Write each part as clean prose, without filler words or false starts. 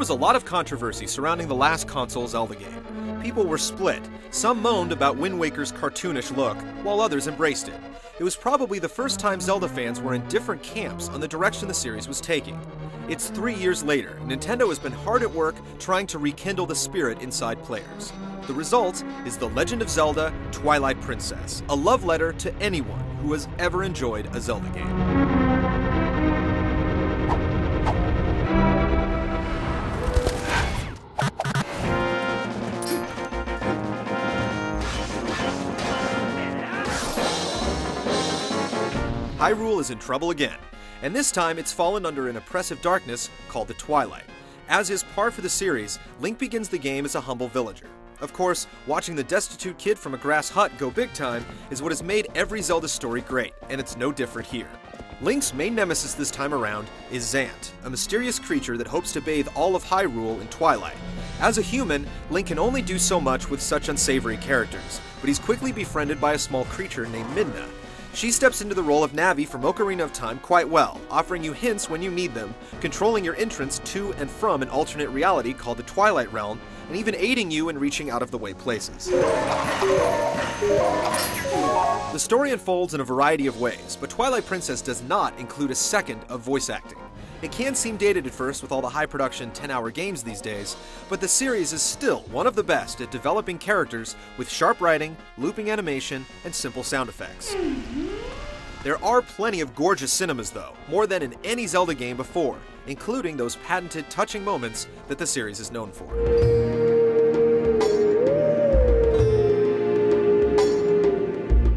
was a lot of controversy surrounding the last console Zelda game. People were split. Some moaned about Wind Waker's cartoonish look, while others embraced it. It was probably the first time Zelda fans were in different camps on the direction the series was taking. It's 3 years later, and Nintendo has been hard at work trying to rekindle the spirit inside players. The result is The Legend of Zelda: Twilight Princess, a love letter to anyone who has ever enjoyed a Zelda game. Hyrule is in trouble again, and this time it's fallen under an oppressive darkness called the Twilight. As is par for the series, Link begins the game as a humble villager. Of course, watching the destitute kid from a grass hut go big time is what has made every Zelda story great, and it's no different here. Link's main nemesis this time around is Zant, a mysterious creature that hopes to bathe all of Hyrule in twilight. As a human, Link can only do so much with such unsavory characters, but he's quickly befriended by a small creature named Midna. She steps into the role of Navi from Ocarina of Time quite well, offering you hints when you need them, controlling your entrance to and from an alternate reality called the Twilight Realm, and even aiding you in reaching out-of-the-way places. The story unfolds in a variety of ways, but Twilight Princess does not include a second of voice acting. It can seem dated at first with all the high-production 10-hour games these days, but the series is still one of the best at developing characters with sharp writing, looping animation, and simple sound effects. There are plenty of gorgeous cinemas though, more than in any Zelda game before, including those patented touching moments that the series is known for.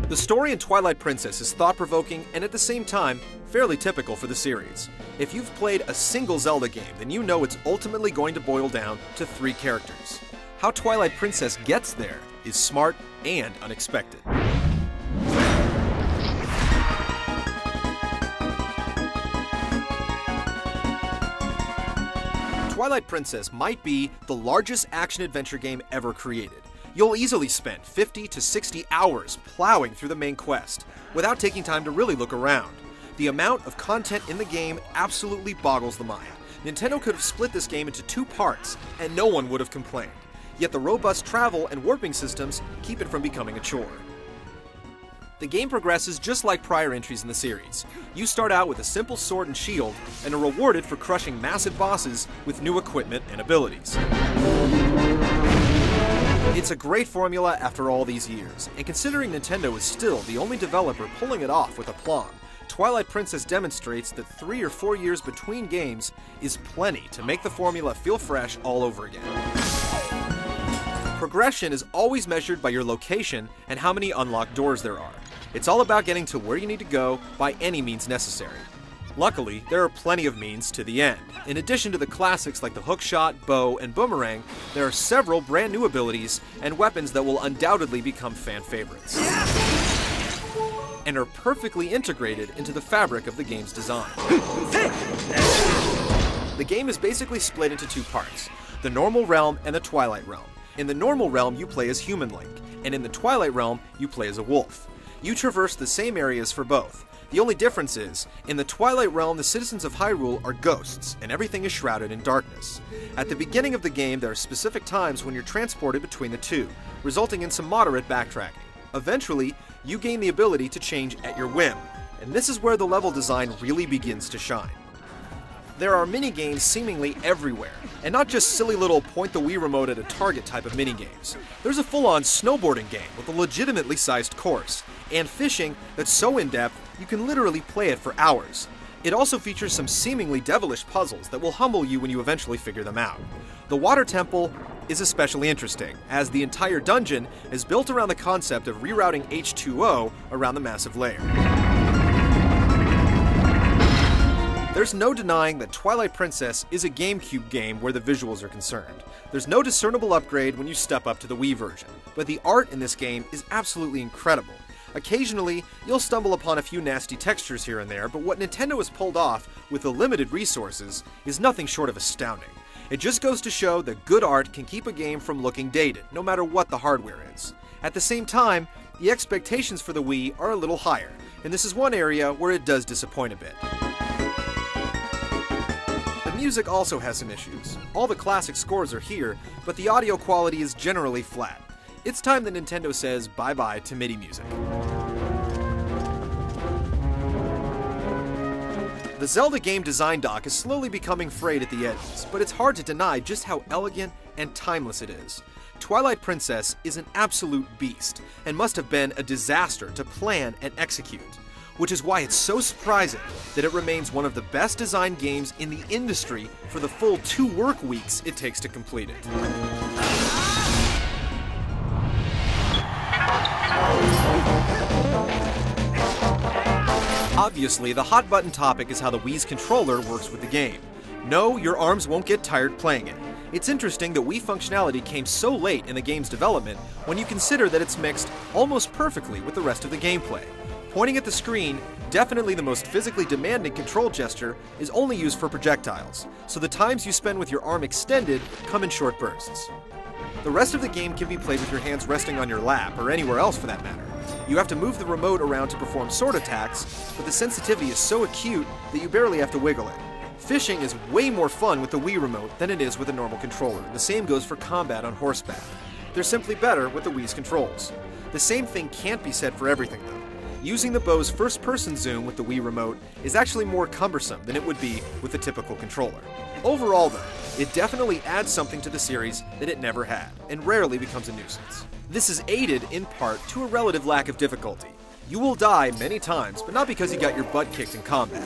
The story in Twilight Princess is thought-provoking and at the same time, fairly typical for the series. If you've played a single Zelda game, then you know it's ultimately going to boil down to 3 characters. How Twilight Princess gets there is smart and unexpected. Twilight Princess might be the largest action-adventure game ever created. You'll easily spend 50 to 60 hours plowing through the main quest, without taking time to really look around. The amount of content in the game absolutely boggles the mind. Nintendo could have split this game into 2 parts, and no one would have complained. Yet the robust travel and warping systems keep it from becoming a chore. The game progresses just like prior entries in the series. You start out with a simple sword and shield, and are rewarded for crushing massive bosses with new equipment and abilities. It's a great formula after all these years, and considering Nintendo is still the only developer pulling it off with aplomb, Twilight Princess demonstrates that 3 or 4 years between games is plenty to make the formula feel fresh all over again. Progression is always measured by your location and how many unlocked doors there are. It's all about getting to where you need to go by any means necessary. Luckily, there are plenty of means to the end. In addition to the classics like the hookshot, bow, and boomerang, there are several brand new abilities and weapons that will undoubtedly become fan favorites, and are perfectly integrated into the fabric of the game's design. The game is basically split into 2 parts, the normal realm and the Twilight realm. In the normal realm, you play as human Link, and in the Twilight realm, you play as a wolf. You traverse the same areas for both. The only difference is, in the Twilight Realm, the citizens of Hyrule are ghosts, and everything is shrouded in darkness. At the beginning of the game, there are specific times when you're transported between the 2, resulting in some moderate backtracking. Eventually, you gain the ability to change at your whim, and this is where the level design really begins to shine. There are mini-games seemingly everywhere, and not just silly little point the Wii remote at a target type of mini-games. There's a full-on snowboarding game with a legitimately sized course, and fishing that's so in-depth you can literally play it for hours. It also features some seemingly devilish puzzles that will humble you when you eventually figure them out. The Water Temple is especially interesting, as the entire dungeon is built around the concept of rerouting H2O around the massive layer. There's no denying that Twilight Princess is a Gamecube game where the visuals are concerned. There's no discernible upgrade when you step up to the Wii version, but the art in this game is absolutely incredible. Occasionally, you'll stumble upon a few nasty textures here and there, but what Nintendo has pulled off with the limited resources is nothing short of astounding. It just goes to show that good art can keep a game from looking dated, no matter what the hardware is. At the same time, the expectations for the Wii are a little higher, and this is one area where it does disappoint a bit. The music also has some issues. All the classic scores are here, but the audio quality is generally flat. It's time that Nintendo says bye-bye to MIDI music. The Zelda game design dock is slowly becoming frayed at the edges, but it's hard to deny just how elegant and timeless it is. Twilight Princess is an absolute beast, and must have been a disaster to plan and execute, which is why it's so surprising that it remains one of the best designed games in the industry for the full 2 work weeks it takes to complete it. Obviously, the hot button topic is how the Wii's controller works with the game. No, your arms won't get tired playing it. It's interesting that Wii functionality came so late in the game's development when you consider that it's mixed almost perfectly with the rest of the gameplay. Pointing at the screen, definitely the most physically demanding control gesture, is only used for projectiles, so the times you spend with your arm extended come in short bursts. The rest of the game can be played with your hands resting on your lap, or anywhere else for that matter. You have to move the remote around to perform sword attacks, but the sensitivity is so acute that you barely have to wiggle it. Fishing is way more fun with the Wii remote than it is with a normal controller. The same goes for combat on horseback. They're simply better with the Wii's controls. The same thing can't be said for everything though. Using the bow's first-person zoom with the Wii remote is actually more cumbersome than it would be with the typical controller. Overall though, it definitely adds something to the series that it never had, and rarely becomes a nuisance. This is aided, in part, to a relative lack of difficulty. You will die many times, but not because you got your butt kicked in combat.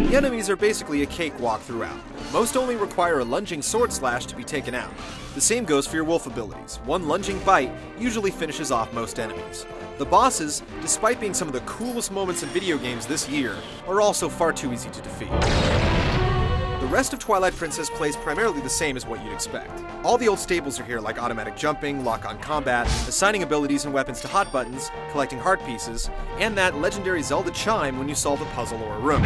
The enemies are basically a cakewalk throughout. Most only require a lunging sword slash to be taken out. The same goes for your wolf abilities. One lunging bite usually finishes off most enemies. The bosses, despite being some of the coolest moments in video games this year, are also far too easy to defeat. The rest of Twilight Princess plays primarily the same as what you'd expect. All the old staples are here, like automatic jumping, lock-on combat, assigning abilities and weapons to hot buttons, collecting heart pieces, and that legendary Zelda chime when you solve a puzzle or a room.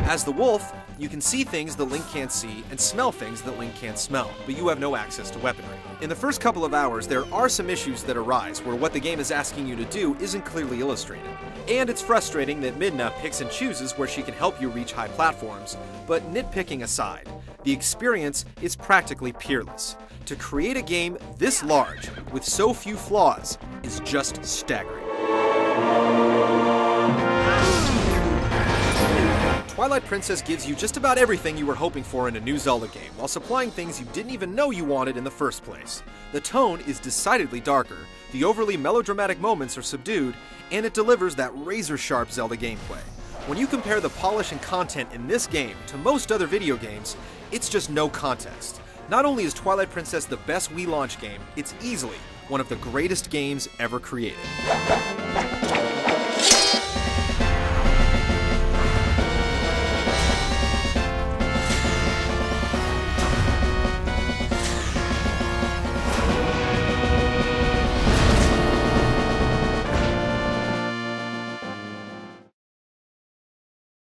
As the wolf, you can see things that Link can't see and smell things that Link can't smell, but you have no access to weaponry. In the first couple of hours, there are some issues that arise where what the game is asking you to do isn't clearly illustrated. And it's frustrating that Midna picks and chooses where she can help you reach high platforms, but nitpicking aside, the experience is practically peerless. To create a game this large, with so few flaws, is just staggering. Twilight Princess gives you just about everything you were hoping for in a new Zelda game, while supplying things you didn't even know you wanted in the first place. The tone is decidedly darker, the overly melodramatic moments are subdued, and it delivers that razor-sharp Zelda gameplay. When you compare the polish and content in this game to most other video games, it's just no contest. Not only is Twilight Princess the best Wii launch game, it's easily one of the greatest games ever created.